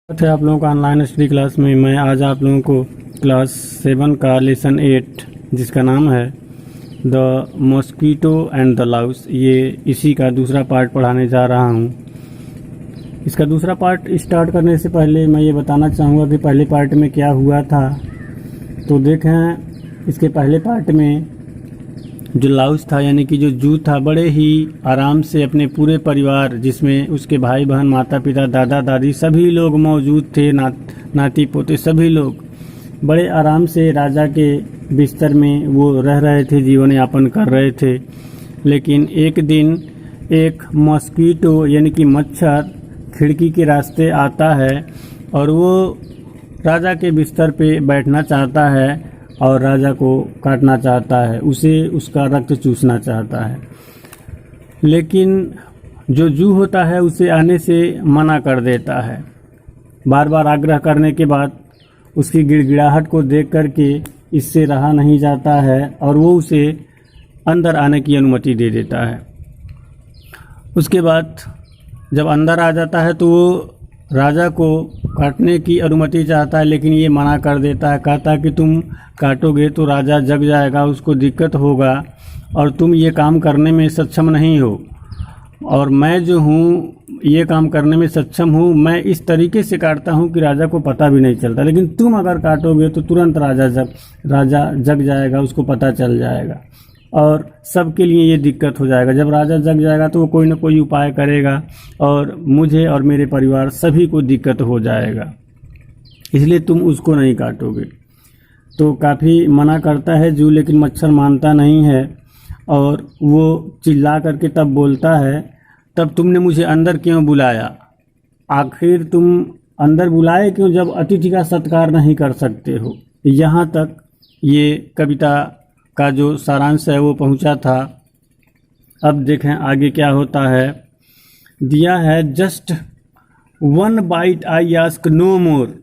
थे आप लोगों का ऑनलाइन स्टडी क्लास में। मैं आज आप लोगों को क्लास 7 का लेसन 8 जिसका नाम है the mosquito and the Laue's, ये इसी का दूसरा पार्ट पढ़ाने जा रहा हूँ। इसका दूसरा पार्ट स्टार्ट करने से पहले मैं ये बताना चाहूँगा कि पहले पार्ट में क्या हुआ था। तो देखें, इसके पहले पार्ट में जो लाउस था यानी कि जो जू था, बड़े ही आराम से अपने पूरे परिवार जिसमें उसके भाई बहन, माता पिता, दादा दादी सभी लोग मौजूद थे, नाती पोते सभी लोग बड़े आराम से राजा के बिस्तर में वो रह रहे थे, जीवन यापन कर रहे थे। लेकिन एक दिन एक मॉस्कीटो यानी कि मच्छर खिड़की के रास्ते आता है और वो राजा के बिस्तर पे बैठना चाहता है और राजा को काटना चाहता है, उसे उसका रक्त चूसना चाहता है। लेकिन जो जू होता है उसे आने से मना कर देता है। बार बार आग्रह करने के बाद उसकी गिड़गिड़ाहट को देख करके इससे रहा नहीं जाता है और वो उसे अंदर आने की अनुमति दे देता है। उसके बाद जब अंदर आ जाता है तो वो राजा को काटने की अनुमति चाहता है, लेकिन ये मना कर देता है। कहता है कि तुम काटोगे तो राजा जग जाएगा, उसको दिक्कत होगा और तुम ये काम करने में सक्षम नहीं हो, और मैं जो हूँ ये काम करने में सक्षम हूँ। मैं इस तरीके से काटता हूँ कि राजा को पता भी नहीं चलता, लेकिन तुम अगर काटोगे तो तुरंत राजा जग जाएगा, उसको पता चल जाएगा और सबके लिए ये दिक्कत हो जाएगा। जब राजा जग जाएगा तो वो कोई ना कोई उपाय करेगा और मुझे और मेरे परिवार सभी को दिक्कत हो जाएगा, इसलिए तुम उसको नहीं काटोगे। तो काफ़ी मना करता है जू, लेकिन मच्छर मानता नहीं है और वो चिल्ला करके तब बोलता है, तब तुमने मुझे अंदर क्यों बुलाया? आखिर तुम अंदर बुलाए क्यों जब अतिथि का सत्कार नहीं कर सकते हो? यहाँ तक ये कविता का जो सारांश है वो पहुंचा था। अब देखें आगे क्या होता है। दिया है, just one bite I ask no more,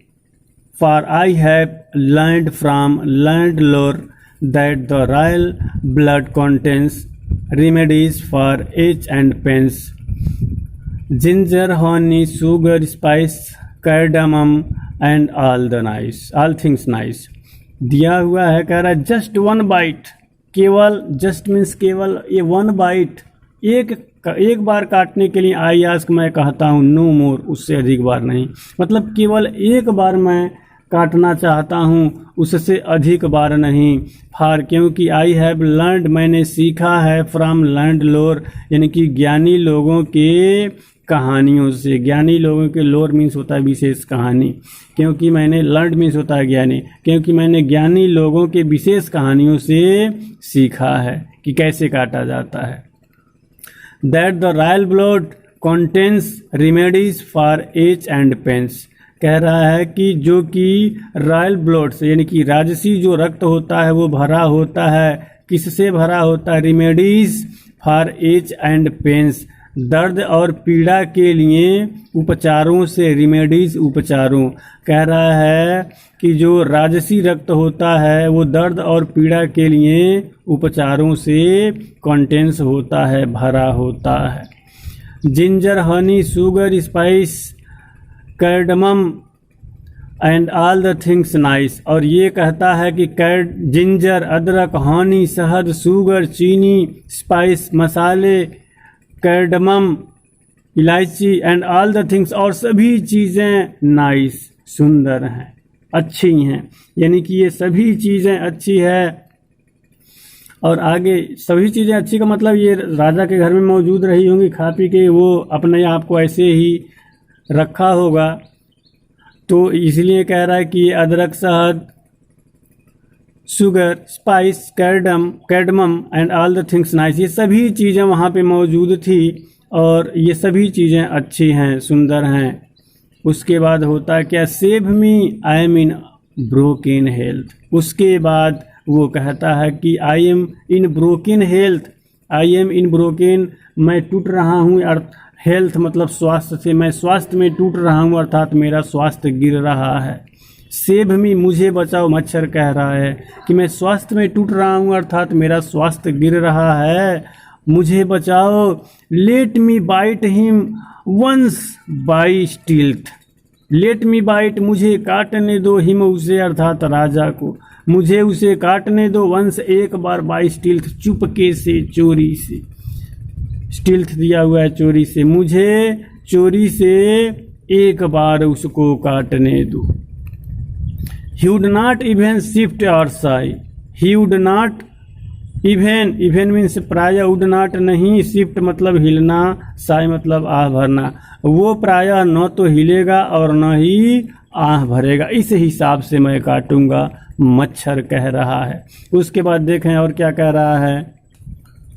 for I have learned from landlord that the royal blood contains remedies for ache and pains, ginger, honey, sugar, spice, cardamom and all things nice. दिया हुआ है, कह रहा है just one bite, केवल, just means केवल, ये one byte एक बार काटने के लिए, आई आस्क मैं कहता हूँ, नो मोर उससे अधिक बार नहीं, मतलब केवल एक बार मैं काटना चाहता हूँ, उससे अधिक बार नहीं। फार क्योंकि आई हैव लर्नड मैंने सीखा है, फ्रॉम लैंडलॉर्ड यानी कि ज्ञानी लोगों के कहानियों से। ज्ञानी लोगों के लोर मीन्स होता है विशेष कहानी, क्योंकि मैंने लर्न मीन्स होता है ज्ञानी, क्योंकि मैंने ज्ञानी लोगों के विशेष कहानियों से सीखा है कि कैसे काटा जाता है। That the royal blood contains remedies for ache and pens, कह रहा है कि जो कि रॉयल ब्लड से यानी कि राजसी जो रक्त होता है वो भरा होता है, किससे भरा होता है? Remedies for ache and pens, दर्द और पीड़ा के लिए उपचारों से, रेमेडीज उपचारों। कह रहा है कि जो राजसी रक्त होता है वो दर्द और पीड़ा के लिए उपचारों से कंटेंस होता है, भरा होता है। Ginger, honey, sugar, spice, cardamom and all the things nice, और ये कहता है कि जिंजर अदरक, हनी शहद, शुगर चीनी, स्पाइस मसाले, कार्डमम इलायची एंड ऑल द थिंग्स और सभी चीज़ें नाइस सुंदर हैं, अच्छी हैं, यानी कि ये सभी चीज़ें अच्छी है। और आगे सभी चीज़ें अच्छी का मतलब ये राजा के घर में मौजूद रही होंगी, खा पी के वो अपने आप को ऐसे ही रखा होगा, तो इसलिए कह रहा है कि अदरक, शहद, sugar, spice, cardamom and all the things nice, ये सभी चीज़ें वहाँ पे मौजूद थी और ये सभी चीज़ें अच्छी हैं, सुंदर हैं। उसके बाद होता है क्या? Save me, I am in broken health. उसके बाद वो कहता है कि I am in broken health, I am in broken, मैं टूट रहा हूँ, हेल्थ मतलब स्वास्थ्य से, मैं स्वास्थ्य में टूट रहा हूँ, अर्थात मेरा स्वास्थ्य गिर रहा है। सेव मी, मुझे बचाओ, मच्छर कह रहा है कि मैं स्वास्थ्य में टूट रहा हूँ, अर्थात मेरा स्वास्थ्य गिर रहा है, मुझे बचाओ। Let me bite him once by stealth, let me bite, मुझे काटने दो, हिम उसे अर्थात राजा को, मुझे उसे काटने दो, वंस एक बार, बाई स्टिल्थ चुपके से, चोरी से, स्टिल्थ दिया हुआ है चोरी से, मुझे चोरी से एक बार उसको काटने दो। He would not even shift और sigh, he would not even, even means प्राय, वुड नॉट नहीं, शिफ्ट मतलब हिलना, साई मतलब आह भरना, वो प्रायः न तो हिलेगा और न ही आह भरेगा, इस हिसाब से मैं काटूंगा, मच्छर कह रहा है। उसके बाद देखें और क्या कह रहा है।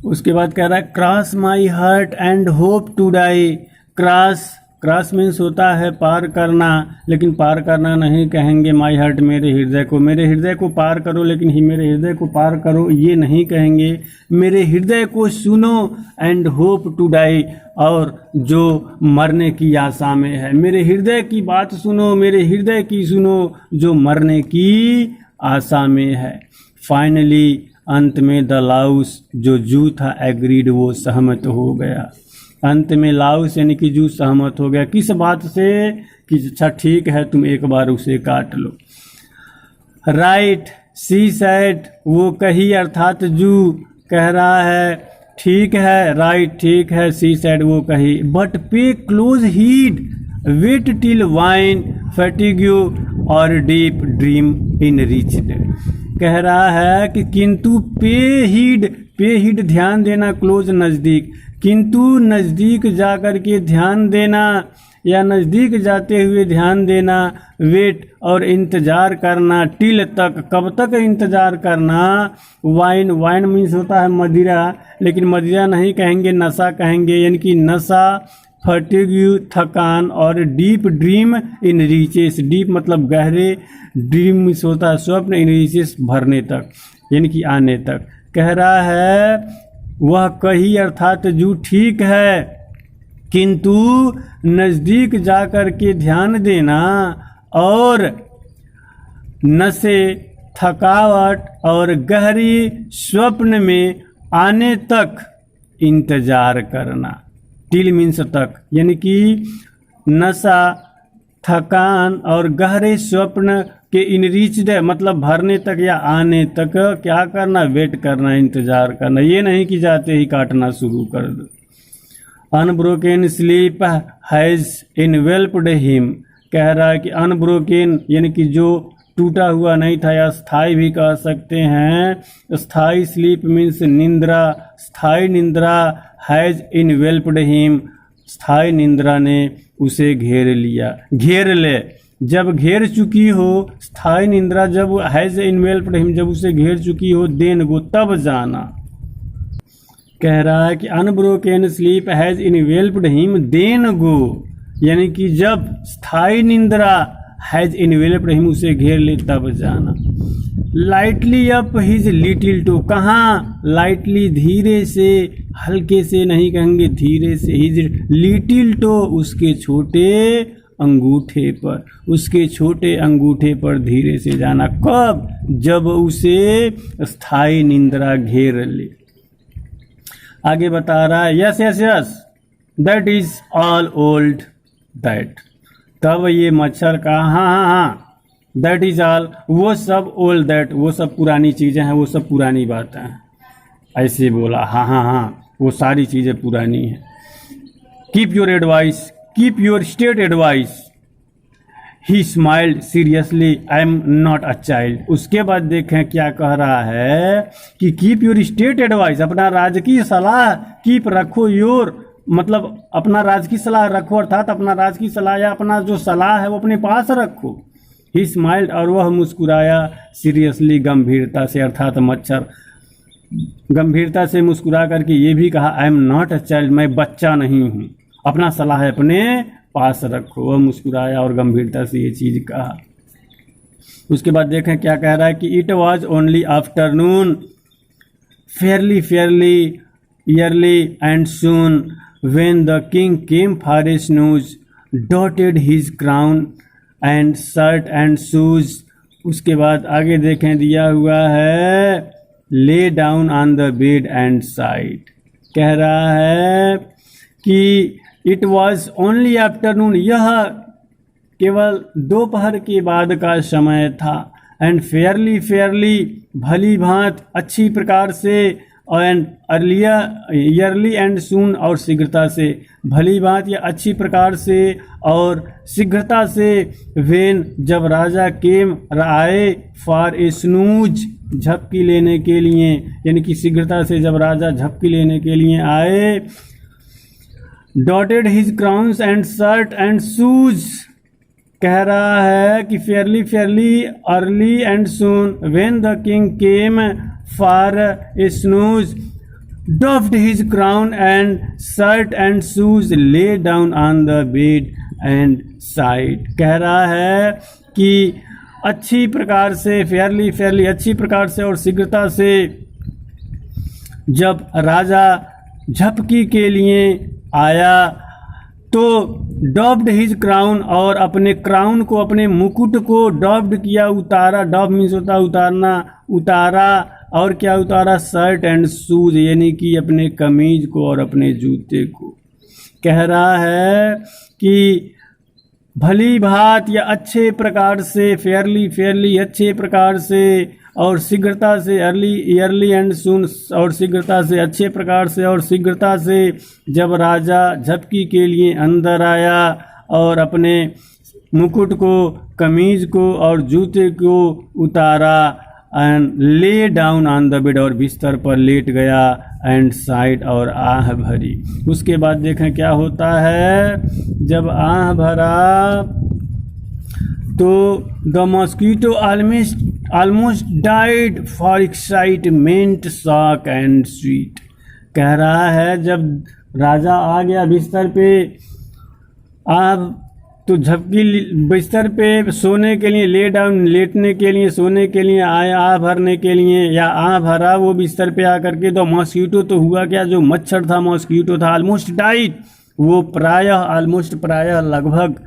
उसके बाद कह रहा है cross my heart and hope to die. Cross, cross means होता है पार करना, लेकिन पार करना नहीं कहेंगे माई हार्ट, मेरे हृदय को, मेरे हृदय को पार करो, लेकिन ही मेरे हृदय को पार करो ये नहीं कहेंगे, मेरे हृदय को सुनो, एंड होप टू डाई, और जो मरने की आशा में है, मेरे हृदय की बात सुनो, मेरे हृदय की सुनो जो मरने की आशा में है। फाइनली अंत में द लाउस, जो जू था, एग्रीड, वो सहमत हो गया। अंत में लाउस यानी कि जू सहमत हो गया, किस बात से, कि अच्छा ठीक है तुम एक बार उसे काट लो। राइट, सी सैड, वो कही अर्थात जू कह रहा है ठीक है, राइट ठीक है, सी सैड वो कही, but pay close heed, wait till wine fatigue और डीप ड्रीम इन रीच्ड। कह रहा है कि किंतु पे हीड ध्यान देना, क्लोज नज़दीक, किंतु नज़दीक जाकर के ध्यान देना या नज़दीक जाते हुए ध्यान देना, वेट और इंतज़ार करना, टिल तक, कब तक इंतज़ार करना, वाइन, वाइन मीन्स होता है मदिरा, लेकिन मदिरा नहीं कहेंगे, नशा कहेंगे, यानी कि नशा, फटिग्यू थकान, और डीप ड्रीम इन रीचेस, डीप मतलब गहरे, ड्रीम मीन्स होता है स्वप्न, इन रीचेस भरने तक, यानी कि आने तक। कह रहा है वह कही अर्थात जू ठीक है, किंतु नज़दीक जाकर के ध्यान देना और नशे, थकावट और गहरी स्वप्न में आने तक इंतजार करना। टिल मीन्स तक, यानी कि नशा, थकान और गहरे स्वप्न के इनरीच्ड मतलब भरने तक या आने तक क्या करना, वेट करना, इंतजार करना, ये नहीं कि जाते ही काटना शुरू कर दो। Unbroken sleep has enveloped him, कह रहा है कि अनब्रोकन यानी कि जो टूटा हुआ नहीं था, या स्थाई भी कह सकते हैं, स्थाई स्लीप मीन्स निंद्रा, स्थाई निंद्रा, हैज इनवेल्प्ड हिम, स्थाई निंद्रा ने उसे घेर लिया, घेर ले, जब घेर चुकी हो, स्थाई निंद्रा जब हैज इनवेल्प्ड हिम, जब उसे घेर चुकी हो, देन गो तब जाना। कह रहा है कि unbroken sleep has enveloped him then go, यानी कि जब स्थाई निंद्रा हैज इनवेल्प्ड हिम उसे घेर ले तब जाना। Lightly up his little toe, कहाँ, लाइटली धीरे से, हल्के से नहीं कहेंगे, धीरे से, हिज लिटिल टो उसके छोटे अंगूठे पर, उसके छोटे अंगूठे पर धीरे से जाना, कब, जब उसे स्थाई निंद्रा घेर ले। आगे बता रहा है yes yes yes that is all old that, तब ये मच्छर का हाँ, दैट इज ऑल, वो सब ओल्ड दैट, वो सब पुरानी चीज़ें हैं, वो सब पुरानी बातें हैं, ऐसे बोला, हाँ, वो सारी चीज़ें पुरानी हैं। Keep your advice, keep your state advice, he smiled seriously, I am not a child. उसके बाद देखें क्या कह रहा है कि कीप योर स्टेट एडवाइस, अपना राजकीय सलाह, कीप रखो, योर मतलब अपना राजकीय सलाह रखो, अर्थात अपना राजकीय सलाह या अपना जो सलाह है वो अपने पास रखो। ही स्माइल्ड, और वह मुस्कुराया, सीरियसली गंभीरता से, अर्थात मच्छर गंभीरता से मुस्कुरा करके ये भी कहा I am not a child, मैं बच्चा नहीं हूँ, अपना सलाह अपने पास रखो। वह मुस्कुराया और गंभीरता से ये चीज कहा। उसके बाद देखें क्या कह रहा है कि it was only afternoon, Fairlie yearly and soon when the king came for his news, dotted his crown and shirt and shoes। उसके बाद आगे देखें दिया हुआ है lay down on the bed and sighed, कह रहा है कि it was only afternoon, यह केवल दोपहर के बाद का समय था। एंड फेयरली भली भांत, अच्छी प्रकार से, एंड ईयरली एंड सून, और शीघ्रता से, भली भांत या अच्छी प्रकार से और शीघ्रता से, वेन जब राजा केम आए, फॉर ए स्नूज झपकी लेने के लिए, यानी कि शीघ्रता से जब राजा झपकी लेने के लिए आए, dotted his crowns and shirt and shoes, कह रहा है कि Fairlie early and soon, when the king came for a snooze, doffed his crown and shirt and shoes, lay down on the bed and sighed। कह रहा है कि अच्छी प्रकार से, फेयरली अच्छी प्रकार से और शीघ्रता से जब राजा झपकी के लिए आया, तो डॉफ्ड हिज क्राउन, और अपने क्राउन को, अपने मुकुट को डॉफ्ड किया, उतारा। डॉफ मीन्स होता है उतारना, उतारा, और क्या उतारा? शर्ट एंड शूज, यानी कि अपने कमीज को और अपने जूते को। कह रहा है कि भली भांत या अच्छे प्रकार से, फेयरली अच्छे प्रकार से, और शीघ्रता से, ईयरली एंड सून, और शीघ्रता से, अच्छे प्रकार से और शीघ्रता से जब राजा झपकी के लिए अंदर आया और अपने मुकुट को, कमीज को और जूते को उतारा, and lay down on the bed, और बिस्तर पर लेट गया, एंड साइड, और आह भरी। उसके बाद देखें क्या होता है। जब आह भरा तो the mosquito almost died for excitement, shock and sweet. कह रहा है जब राजा आ गया बिस्तर पे, तो झपकी बिस्तर पे सोने के लिए, ले डाउन, लेटने के लिए, सोने के लिए आया, आह भरने के लिए, या आह भरा वो बिस्तर पे आकर के, तो मॉस्किटो, तो हुआ क्या, जो मच्छर था, मॉस्किटो था, ऑलमोस्ट डाइड, वो प्रायः लगभग,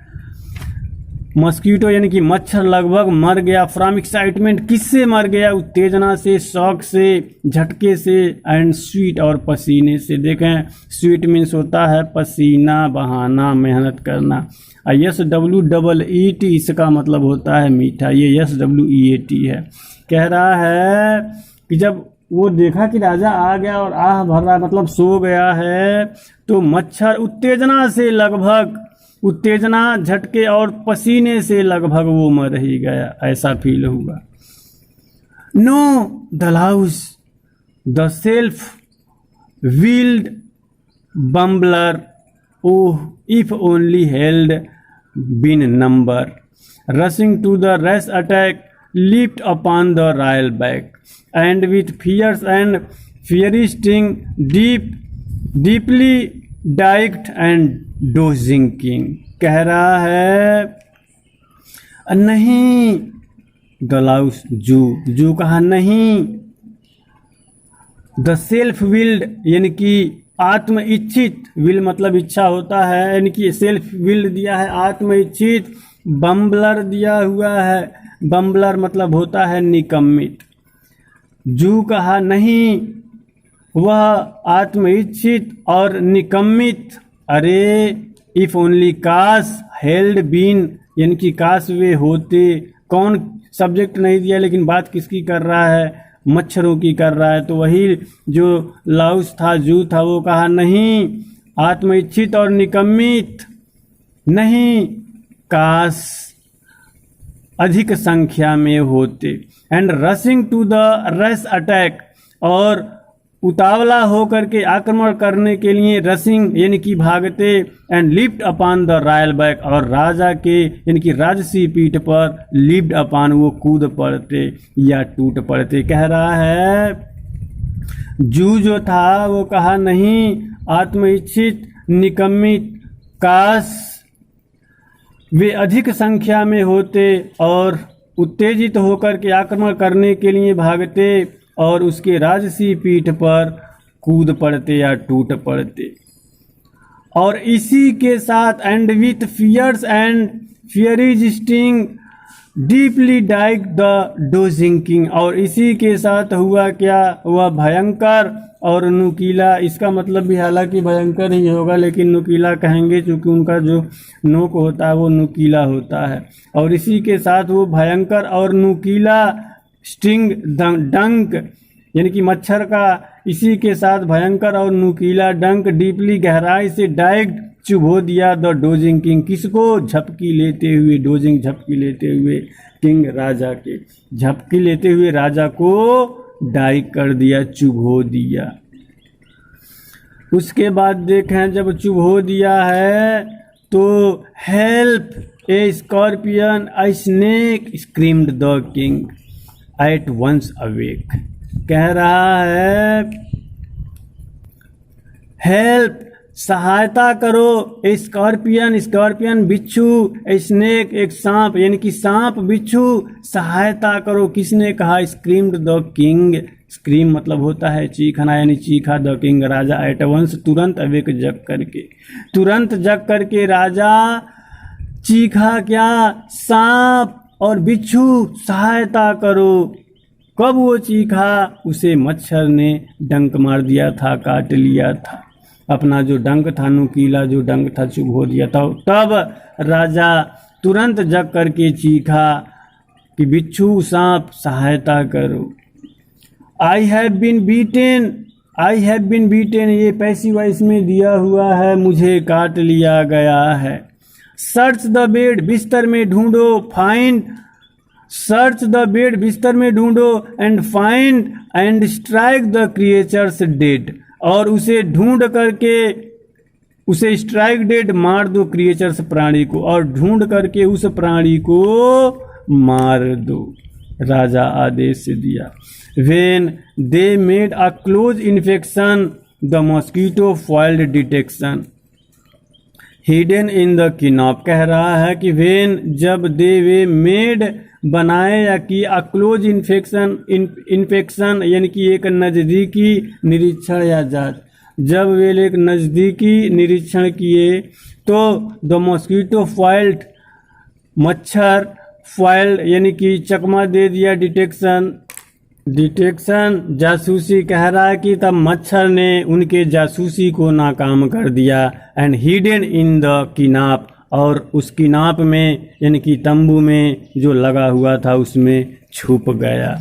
मॉस्किटो यानी कि मच्छर लगभग मर गया। फ्रॉम एक्साइटमेंट, किससे मर गया? उत्तेजना से, शौक से, झटके से, एंड स्वीट, और पसीने से। देखें, स्वीट मीन्स होता है पसीना बहाना, मेहनत करना। SWEET इसका मतलब होता है मीठा, ये SWEAT है। कह रहा है कि जब वो देखा कि राजा आ गया और आह भर रहा, मतलब सो गया है, तो मच्छर उत्तेजना से लगभग, उत्तेजना, झटके और पसीने से लगभग वो मर ही गया, ऐसा फील हुआ। No the louse, the self willed bumbler, oh if only held been number, rushing to the race attack, leaped upon the royal back, and with fierce and fiery sting, deeply diked and dozing king। कह रहा है नहीं, दलाउस, जू कहा नहीं, the self wild यानी कि आत्म इच्छित, विल मतलब इच्छा होता है, यानी कि सेल्फ विल्ड दिया है, आत्म इच्छित, बम्बलर दिया हुआ है, बम्बलर मतलब होता है निकम्मित। जू कहा नहीं, वह आत्मइच्छित और निकम्मित। अरे इफ ओनली, काश, हेल्ड बीन यानी कि काश वे होते, कौन, सब्जेक्ट नहीं दिया लेकिन बात किसकी कर रहा है? मच्छरों की कर रहा है। तो वही जो लाउस था, जू था, वो कहा नहीं, आत्मइच्छित और निकम्मित नहीं, काश अधिक संख्या में होते। And rushing to the race attack, और उतावला होकर के आक्रमण करने के लिए, रशिंग यानी कि भागते, and lift upon the royal back, और राजा के यानी कि राजसी पीठ पर, लिफ्ट अपॉन वो कूद पड़ते या टूट पड़ते। कह रहा है जू जो था वो कहा नहीं, आत्मइच्छित, निकम्मित, काश वे अधिक संख्या में होते और उत्तेजित होकर के आक्रमण करने के लिए भागते और उसके राजसी पीठ पर कूद पड़ते या टूट पड़ते। और इसी के साथ, and with fierce and fiery sting, deeply dug the dozing king, और इसी के साथ हुआ क्या, हुआ भयंकर और नुकीला। इसका मतलब भी हालांकि भयंकर ही होगा, लेकिन नुकीला कहेंगे क्योंकि उनका जो नोक होता है वो नुकीला होता है। और इसी के साथ वो भयंकर और नुकीला स्टिंग डंक यानी कि मच्छर का इसी के साथ भयंकर और नुकीला डंक डीपली गहराई से डाइग्ड चुभो दिया द डोजिंग किंग। किसको, झपकी लेते हुए, डोजिंग झपकी लेते हुए, किंग राजा के, झपकी लेते हुए राजा को डाइग कर दिया, चुभो दिया। उसके बाद देखें जब चुभो दिया है तो help a scorpion a snake screamed the king at once awake. कह रहा है हेल्प, सहायता करो, ए स्कॉर्पियन, स्कॉर्पियन बिच्छू, ए स्नेक एक सांप यानी कि सांप बिच्छू, सहायता करो। किसने कहा, स्क्रीम्ड द किंग, स्क्रीम मतलब होता है चीखना यानी चीखा, द किंग राजा, एट वंस तुरंत, अवेक जग करके, तुरंत जग करके राजा चीखा क्या, सांप और बिच्छू सहायता करो। कब वो चीखा, उसे मच्छर ने डंक मार दिया था, काट लिया था, अपना जो डंक था, नुकीला जो डंक था, चुभो दिया था। तब राजा तुरंत जग करके चीखा कि बिच्छू सांप सहायता करो। I have been beaten, I have been beaten, ये पैसिव वॉइस में दिया हुआ है, मुझे काट लिया गया है। सर्च द बेड, बिस्तर में ढूंढो, फाइंड, सर्च द बेड, बिस्तर में ढूंढो, and find and strike the creatures dead, और उसे ढूंढ करके उसे स्ट्राइक डेड, मार दो क्रिएचर्स प्राणी को, और ढूंढ करके उस प्राणी को मार दो, राजा आदेश दिया। When they made a close infection the mosquito foiled detection hidden in the canopy. कह रहा है कि वेन जब दे वे मेड बनाए या कि अ क्लोज इन्फेक्शन यानी कि एक नज़दीकी निरीक्षण या जांच, जब वे एक नज़दीकी निरीक्षण किए तो द मॉस्किटो फॉइल्ड, मच्छर, फॉइल्ड यानी कि चकमा दे दिया, डिटेक्शन, डिटेक्शन जासूसी। कह रहा है कि तब मच्छर ने उनके जासूसी को नाकाम कर दिया। एंड हिडन इन द किनाप, और उस किनाप में यानी कि तंबू में जो लगा हुआ था उसमें छुप गया।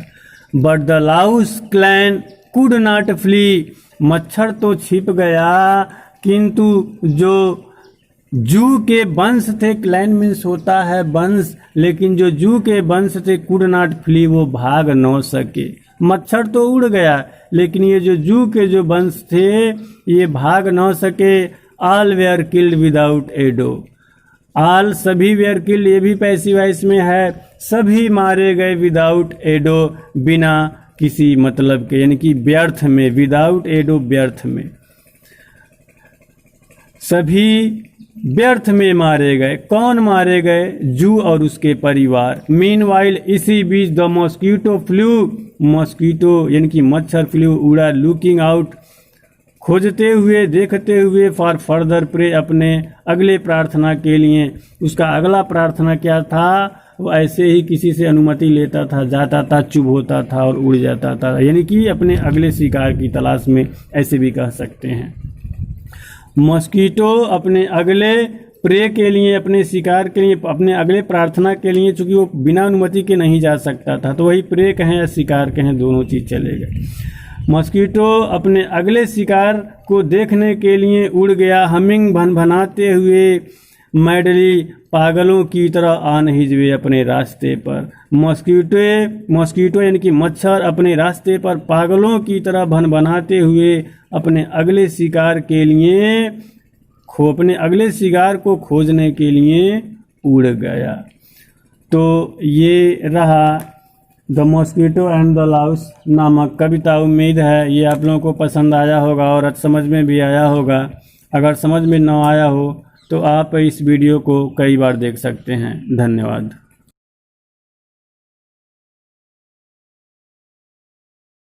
But the louse clan could not flee, मच्छर तो छिप गया किंतु जो जू के वंश थे, क्लैन मीन्स होता है वंश, लेकिन जो जू के वंश थे कुड नॉट फ्ली, वो भाग न सके। मच्छर तो उड़ गया लेकिन ये जो जू के जो वंश थे ये भाग न सके। All were killed without ado, all सभी वेयर किल्ड, ये भी पैसिव वॉइस में है, सभी मारे गए, विदाउट एडो बिना किसी मतलब के यानी कि व्यर्थ में, विदाउट एडो व्यर्थ में, सभी व्यर्थ में मारे गए। कौन मारे गए, जू और उसके परिवार। मीनवाइल इसी बीच द मॉस्किटो फ्लू, मॉस्किटो यानी कि मच्छर फ्लू उड़ा, लुकिंग आउट खोजते हुए, देखते हुए, फॉर फर्दर प्रे अपने अगले प्रार्थना के लिए। उसका अगला प्रार्थना क्या था, वो ऐसे ही किसी से अनुमति लेता था, जाता था, चुभ होता था और उड़ जाता था, यानी कि अपने अगले शिकार की तलाश में, ऐसे भी कह सकते हैं। मॉस्किटो अपने अगले प्रे के लिए, अपने शिकार के लिए, अपने अगले प्रार्थना के लिए, चूंकि वो बिना अनुमति के नहीं जा सकता था, तो वही प्रे कहें या शिकार कहें, दोनों चीज चले गए। मॉस्किटो अपने अगले शिकार को देखने के लिए उड़ गया, हमिंग भनभनाते हुए, मैडली पागलों की तरह ऑन हिज वे, अपने रास्ते पर। मॉस्किटो यानी कि मच्छर अपने रास्ते पर पागलों की तरह भनभनाते हुए अपने अगले शिकार के लिए, अपने अगले शिकार को खोजने के लिए उड़ गया। तो ये रहा the mosquito and the Laue's नामक कविता। उम्मीद है ये आप लोगों को पसंद आया होगा और समझ में भी आया होगा। अगर समझ में न आया हो तो आप इस वीडियो को कई बार देख सकते हैं। धन्यवाद।